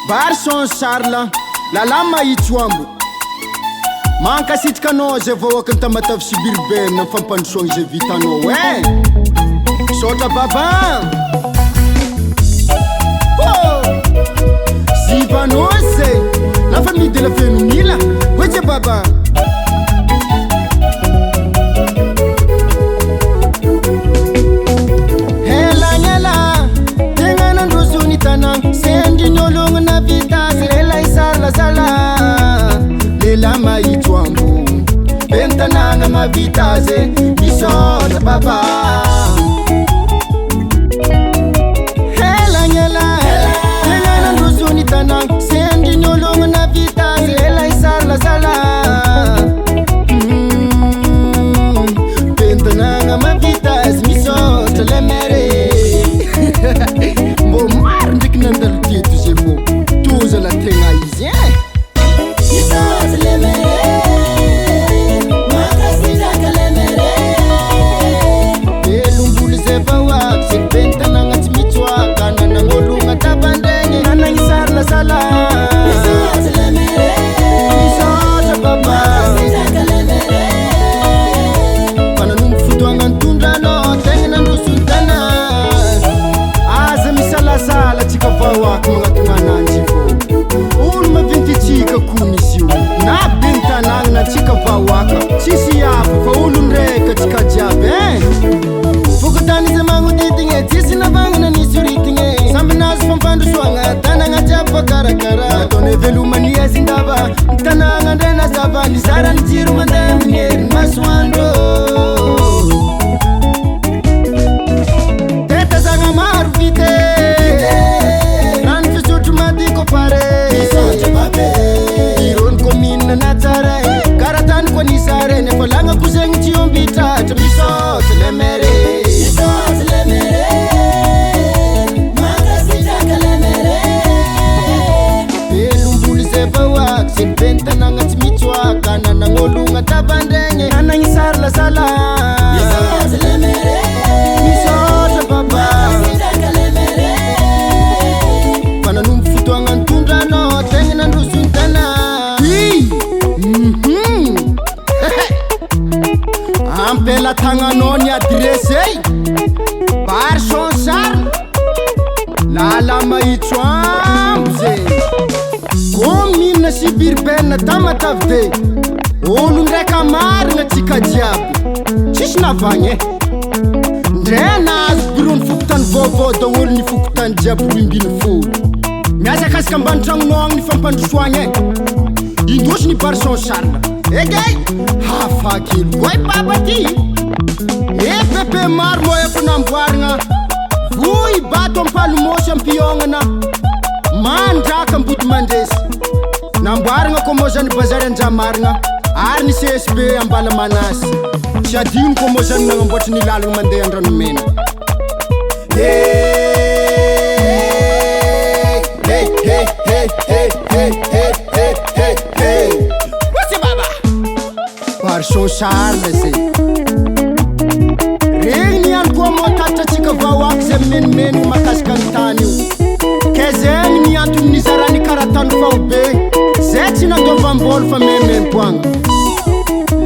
Barson Charles la lama itwambo mankasitrikano ze voaka tamatavy sibirbe na fampandrosoagny ze vitanao sotra baba zivanose la famille de la féminila weje baba sendi nolongo na vita lela isala sala lela maitwambu bentananga mavitaze bisota baba hela nyela hela nduzuni tanang sendi nolongo na vita lela isala sala bentananga mavitaze bisota lemere Momar ndik nandal tietu zemo Tuza la tenga izi Isaz le mere Makasita ka le mere Elumbuli zeva wak Sik benta nanga timichwa Kana nangolunga tabandenge Nana isar la sala Isaz le mere Isaz baba Makasita ka le mere Pana numfutu angantunda no Tenga nandusultana sala chika vawa kumatunana njivo ulu mavintichika kunisiu na binta nanga chika vawaka chisi yapo fa ulu nreka chika jabe fukutani zemangu ditinge chisi na vanga na nisuritinge sambi nasu fampandu swanga tananga japa karakara tone velu mania zindaba tananga ndena zaba nizara njiru mandam nyeri maswando teta zanga maru vite Iron komina na tsara Karatan kwa nisare Ne falanga kusengi chiombita Chamisot lemere Isot lemere Makasita ka lemere Elumbuli sepa wak Sipenta nanga timichwa Kana nangolunga tabandenge Nana ngisar la sala Isot lemere Isot baba Makasita ka lemere Pana numfutu angantunda no Tengina ndusuntana Ampela tanganoni adresse Barson Charles Lala maitwamze Komina sibirben tamatavde Olu nreka marina tika diaby Tsisy navagny Ndrena azo biron fokontany vaovao daholo ny fokontany diaby roimbiny folo Miazakazaka ambany tragnonao agny ny fampandrosoagny Indosy ny Barson Charles Egay hafa kely koa papa ty bebe maro mo efa namboarigna Voy bato ampalomosy ampiongana Mandraka ambody mandresy Namboarigna koa moa zany bazary anjamarigna Ary ny CSB ambala manasy Tsy adino koa moa zany nagnamboatry ny lalagna mandeha andranomena Barson Charles Regny ihany koa moa tatratsika vahoaka zay menimeny makasika ny tany io Ke zegny ny antony nizarany karatany faobe Zay tsy nandovam-bolo fa memem-poagna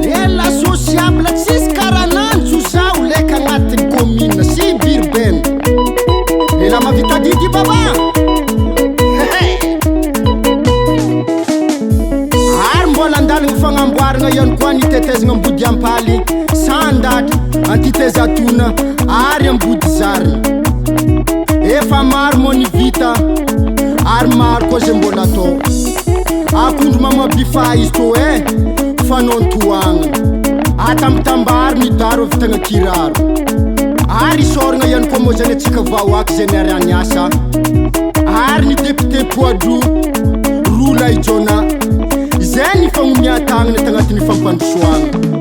Lela sociable tsisy karananjo zao leka agnatin'ny commune sy birbena Lela mavita dity baba Ary mbola andalagna fagnamboaragna ihany koa nitetezagna ambody ampaly Sandatra, antitezatona, ary ambody zarina Efa maro moa ny vita Ary maro koa zay mbola atao Akondro mamabifa izy tô fanontoagna Atambatambary ny daro vitagna kiraro Ary isoragna ihany koa moa zany atsika vahoaka zay niary asa Ary ny député Poadro Roula Ijona Zay ny fagnomian-tagnana tagnatin'ny fampandrosoagna